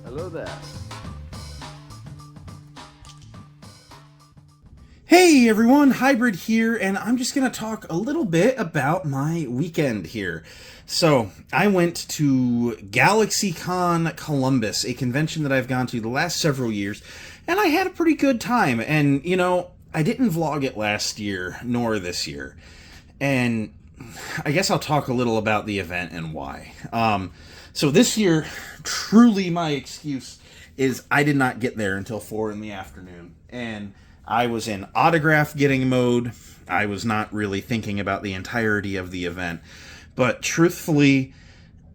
Hello there. Hey everyone, Hybrid here, and I'm just going to talk a little bit about my weekend here. So, I went to GalaxyCon Columbus, a convention that I've gone to the last several years, and I had a pretty good time. And, you know, I didn't vlog it last year, nor this year. And I guess I'll talk a little about the event and why. So this year, truly my excuse is I did not get there until 4 in the afternoon. And I was in autograph getting mode. I was not really thinking about the entirety of the event. But truthfully,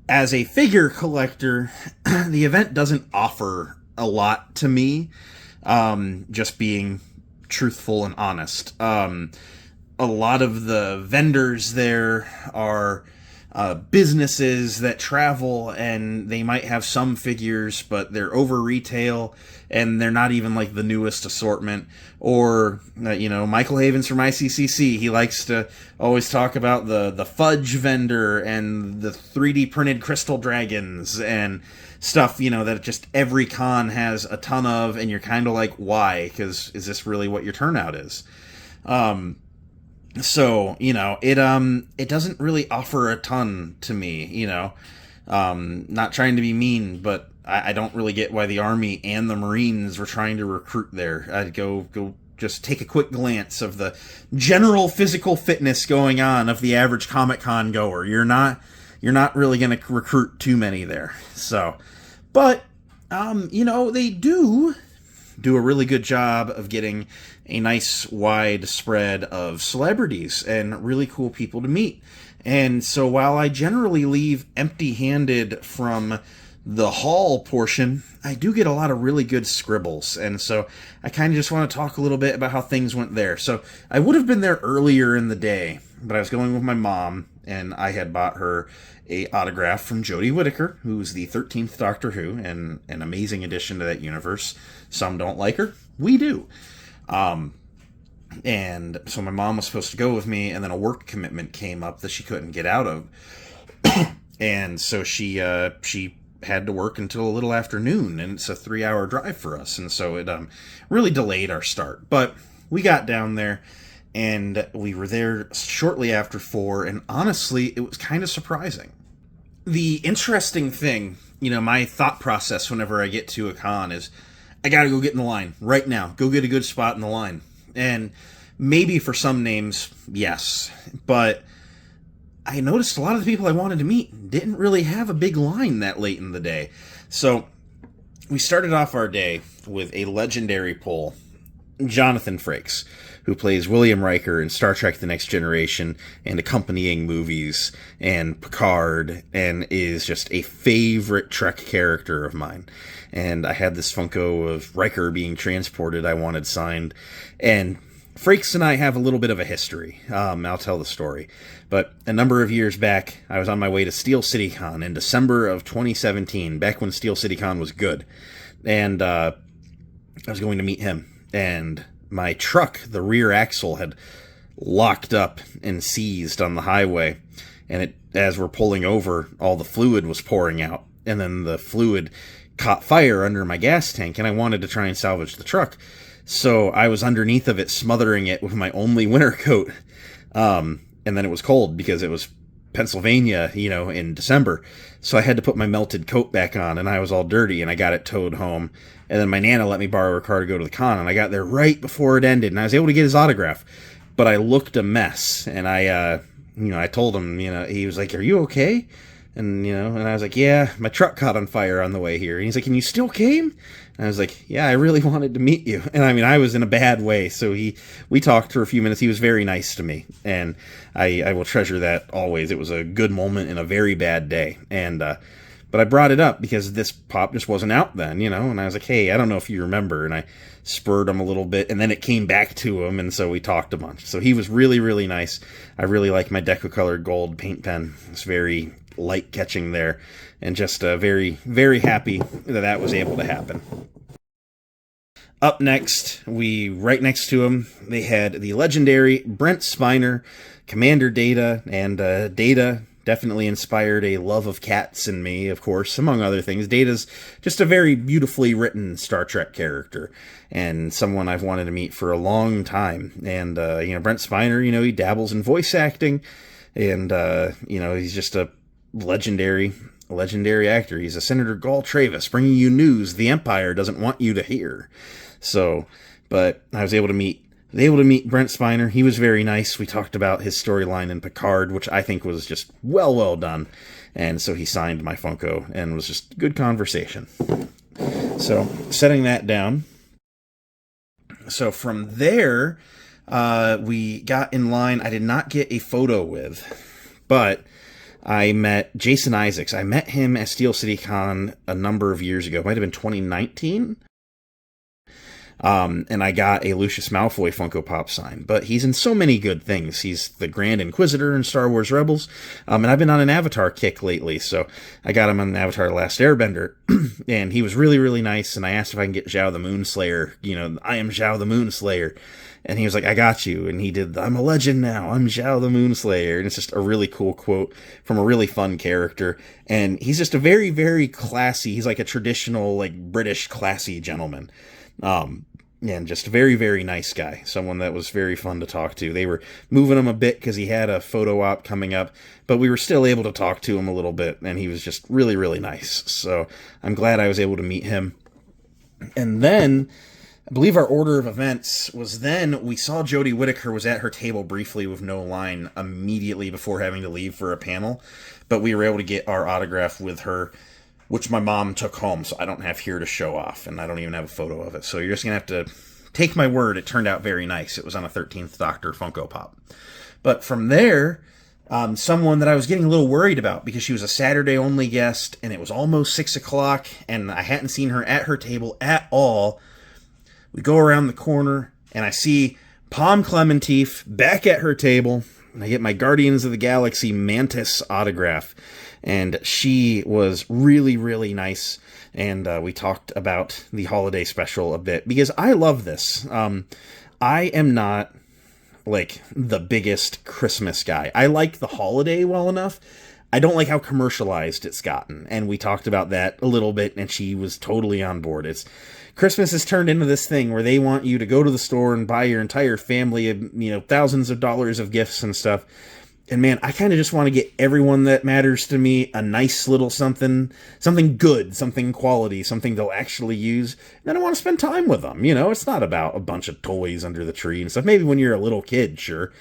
as a figure collector, the event doesn't offer a lot to me, just being truthful and honest. A lot of the vendors there are businesses that travel, and they might have some figures, but they're over retail, and they're not even like the newest assortment. Or, Michael Havens from ICCC, he likes to always talk about the fudge vendor and the 3D printed crystal dragons and stuff, that just every con has a ton of, and you're kind of like, why? Because is this really what your turnout is? So, it doesn't really offer a ton to me, not trying to be mean, but I don't really get why the Army and the Marines were trying to recruit there. I'd go just take a quick glance of the general physical fitness going on of the average Comic-Con goer. You're not really going to recruit too many there. So, but, they do a really good job of getting a nice wide spread of celebrities and really cool people to meet. And so while I generally leave empty-handed from the hall portion, I do get a lot of really good scribbles. And so I kind of just want to talk a little bit about how things went there. So I would have been there earlier in the day, but I was going with my mom, and I had bought her a autograph from Jodie Whittaker, who's the 13th Doctor Who, and an amazing addition to that universe. Some don't like her. We do. And so my mom was supposed to go with me, and then a work commitment came up that she couldn't get out of. And so she had to work until a little after noon, and it's a 3-hour drive for us. And so it really delayed our start. But we got down there, and we were there shortly after 4, and honestly, it was kind of surprising. The interesting thing, my thought process whenever I get to a con is, I gotta go get in the line right now. Go get a good spot in the line. And maybe for some names, yes. But I noticed a lot of the people I wanted to meet didn't really have a big line that late in the day. So we started off our day with a legendary pull, Jonathan Frakes, who plays William Riker in Star Trek The Next Generation and accompanying movies and Picard, and is just a favorite Trek character of mine. And I had this Funko of Riker being transported I wanted signed, and Frakes and I have a little bit of a history. I'll tell the story. But a number of years back, I was on my way to Steel City Con in December of 2017, back when Steel City Con was good. And I was going to meet him, and my truck, the rear axle, had locked up and seized on the highway. And as we're pulling over, all the fluid was pouring out. And then the fluid caught fire under my gas tank, and I wanted to try and salvage the truck. So I was underneath of it, smothering it with my only winter coat. And then it was cold because it was Pennsylvania, in December. So I had to put my melted coat back on, and I was all dirty, and I got it towed home. And then my Nana let me borrow her car to go to the con, and I got there right before it ended, and I was able to get his autograph. But I looked a mess, and I told him, he was like, "Are you okay?" And, and I was like, "Yeah, my truck caught on fire on the way here." And he's like, "And you still came?" And I was like, "Yeah, I really wanted to meet you." And I was in a bad way, so we talked for a few minutes. He was very nice to me, and I will treasure that always. It was a good moment in a very bad day. And, but I brought it up because this pop just wasn't out then, and I was like, "Hey, I don't know if you remember." And I spurred him a little bit, and then it came back to him, and so we talked a bunch. So he was really, really nice. I really like my Deco-colored gold paint pen. It's very light catching there, and just very, very happy that was able to happen. Up next, right next to him, they had the legendary Brent Spiner, Commander Data, and Data definitely inspired a love of cats in me, of course, among other things. Data's just a very beautifully written Star Trek character, and someone I've wanted to meet for a long time. And, Brent Spiner, he dabbles in voice acting, and, he's just a legendary actor. He's a Senator Gall Travis, bringing you news the Empire doesn't want you to hear. So, but I was able to meet Brent Spiner. He was very nice. We talked about his storyline in Picard, which I think was just well done. And so he signed my Funko, and it was just good conversation. So, setting that down. So from there, we got in line. I did not get a photo with, but I met Jason Isaacs. I met him at Steel City Con a number of years ago. It might have been 2019. And I got a Lucius Malfoy Funko Pop sign. But he's in so many good things. He's the Grand Inquisitor in Star Wars Rebels. And I've been on an Avatar kick lately, so I got him on Avatar The Last Airbender. And he was really, really nice, and I asked if I can get Zhao the Moonslayer. I am Zhao the Moonslayer. And he was like, I got you. And he did, I'm a legend now. I'm Zhao the Moonslayer. And it's just a really cool quote from a really fun character. And he's just a very, very classy, he's like a traditional, British classy gentleman. And just a very, very nice guy. Someone that was very fun to talk to. They were moving him a bit because he had a photo op coming up, but we were still able to talk to him a little bit, and he was just really, really nice. So I'm glad I was able to meet him. And then, I believe our order of events was then we saw Jodie Whittaker was at her table briefly with no line immediately before having to leave for a panel, but we were able to get our autograph with her, which my mom took home, so I don't have here to show off, and I don't even have a photo of it. So you're just going to have to take my word. It turned out very nice. It was on a 13th Doctor Funko Pop. But from there, someone that I was getting a little worried about because she was a Saturday-only guest, and it was almost 6 o'clock, and I hadn't seen her at her table at all. We go around the corner, and I see Pom Clementif back at her table, and I get my Guardians of the Galaxy Mantis autograph. And she was really, really nice. And we talked about the holiday special a bit because I love this. I am not the biggest Christmas guy. I like the holiday well enough. I don't like how commercialized it's gotten. And we talked about that a little bit, and she was totally on board. Christmas has turned into this thing where they want you to go to the store and buy your entire family, thousands of dollars of gifts and stuff. And man, I kind of just want to get everyone that matters to me a nice little something good, something quality, something they'll actually use. And then I want to spend time with them. It's not about a bunch of toys under the tree and stuff. Maybe when you're a little kid, sure.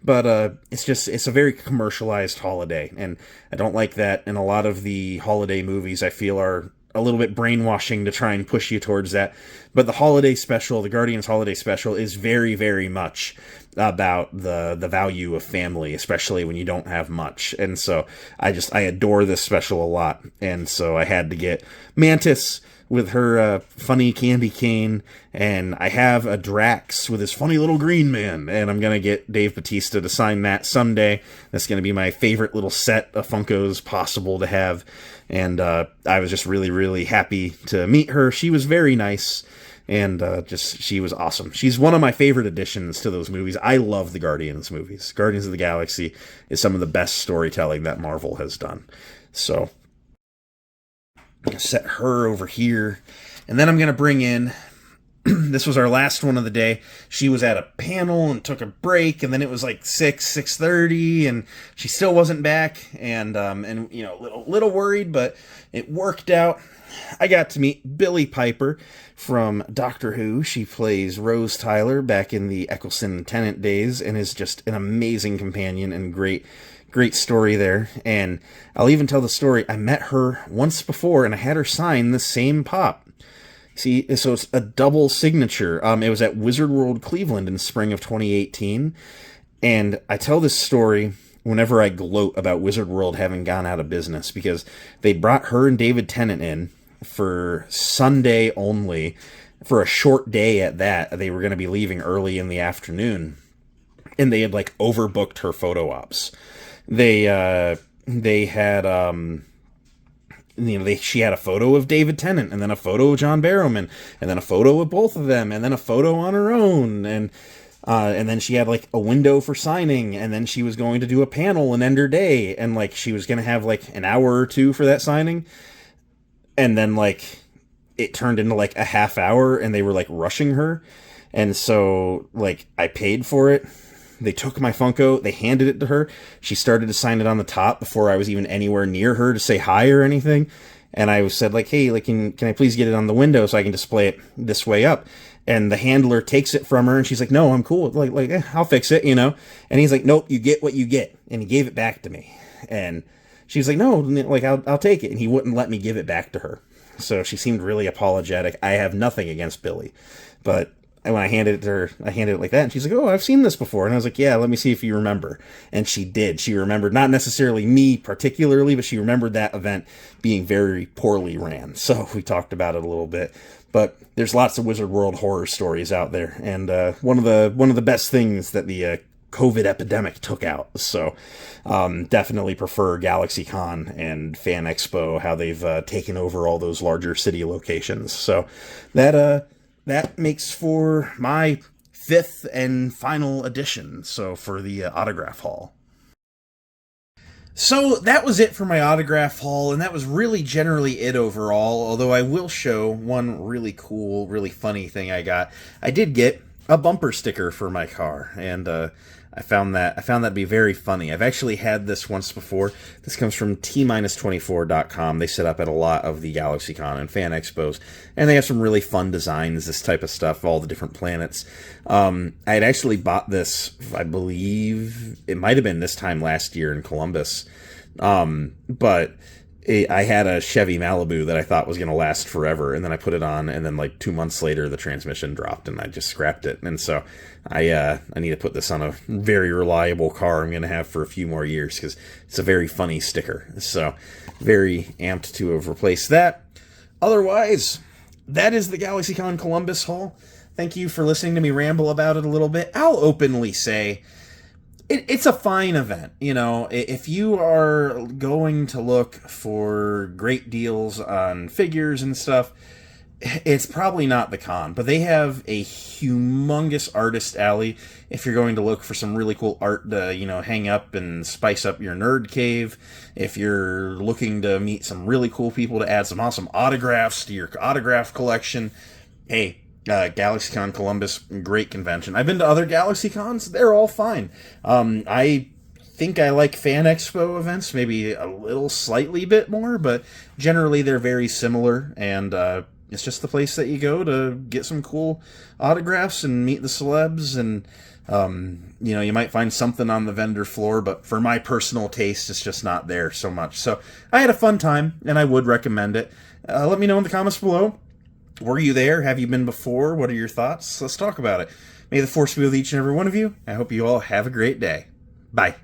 But it's a very commercialized holiday. And I don't like that. And a lot of the holiday movies I feel are a little bit brainwashing to try and push you towards that. But the holiday special, the Guardians holiday special, is very, very much about the value of family, especially when you don't have much. And so I adore this special a lot. And so I had to get Mantis with her funny candy cane, and I have a Drax with his funny little green man, and I'm going to get Dave Bautista to sign that someday. That's going to be my favorite little set of Funkos possible to have. And I was just really, really happy to meet her. She was very nice, and she was awesome. She's one of my favorite additions to those movies. I love the Guardians movies. Guardians of the Galaxy is some of the best storytelling that Marvel has done. So I'm going to set her over here, and then I'm going to bring in, this was our last one of the day. She was at a panel and took a break, and then it was 6:30, and she still wasn't back, and little worried, but it worked out. I got to meet Billie Piper from Doctor Who. She plays Rose Tyler back in the Eccleston Tennant days, and is just an amazing companion and great story there. And I'll even tell the story. I met her once before, and I had her sign the same pop. See, so it's a double signature. It was at Wizard World Cleveland in spring of 2018. And I tell this story whenever I gloat about Wizard World having gone out of business, because they brought her and David Tennant in for Sunday only, for a short day at that. They were going to be leaving early in the afternoon, and they had overbooked her photo ops. They had she had a photo of David Tennant, and then a photo of John Barrowman, and then a photo of both of them, and then a photo on her own. And And then she had like a window for signing, and then she was going to do a panel and end her day, and like she was going to have like an hour or two for that signing, and then like it turned into like a half hour, and they were like rushing her, and so like I paid for it. They took my Funko, they handed it to her. She started to sign it on the top before I was even anywhere near her to say hi or anything. And I said, like, hey, like, can I please get it on the window so I can display it this way up? And the handler takes it from her, and she's like, no, I'm cool. I'll fix it, you know? And he's like, nope, you get what you get. And he gave it back to me. And she's like, no, like, I'll take it. And he wouldn't let me give it back to her. So she seemed really apologetic. I have nothing against Billy. But when I handed it to her, I handed it like that, and she's like, oh, I've seen this before. And I was like, yeah, let me see if you remember. And she did. She remembered, not necessarily me particularly, but she remembered that event being very poorly ran. So we talked about it a little bit. But there's lots of Wizard World horror stories out there. And one of the best things that the COVID epidemic took out. So definitely prefer GalaxyCon and Fan Expo, how they've taken over all those larger city locations. So that makes for my 5th and final edition, so for the autograph haul. So that was it for my autograph haul, and that was really generally it overall, although I will show one really cool, really funny thing I got. I did get a bumper sticker for my car, and I found that to be very funny. I've actually had this once before. This comes from T-24.com. They set up at a lot of the GalaxyCon and Fan Expos, and they have some really fun designs, this type of stuff, all the different planets. I had actually bought this, I believe, it might have been this time last year in Columbus, but I had a Chevy Malibu that I thought was going to last forever, and then I put it on, and then like 2 months later, the transmission dropped, and I just scrapped it. And so I need to put this on a very reliable car I'm going to have for a few more years, because it's a very funny sticker. So very amped to have replaced that. Otherwise, that is the GalaxyCon Columbus haul. Thank you for listening to me ramble about it a little bit. I'll openly say it's a fine event. You know, if you are going to look for great deals on figures and stuff, it's probably not the con, but they have a humongous artist alley if you're going to look for some really cool art to, you know, hang up and spice up your nerd cave. If you're looking to meet some really cool people to add some awesome autographs to your autograph collection, hey, GalaxyCon Columbus, great convention. I've been to other GalaxyCons. They're all fine. I think I like Fan Expo events maybe a little slightly bit more, but generally they're very similar, and it's just the place that you go to get some cool autographs and meet the celebs, and you know, you might find something on the vendor floor, but for my personal taste, it's just not there so much. So I had a fun time, and I would recommend it. Let me know in the comments below. Were you there? Have you been before? What are your thoughts? Let's talk about it. May the force be with each and every one of you. I hope you all have a great day. Bye.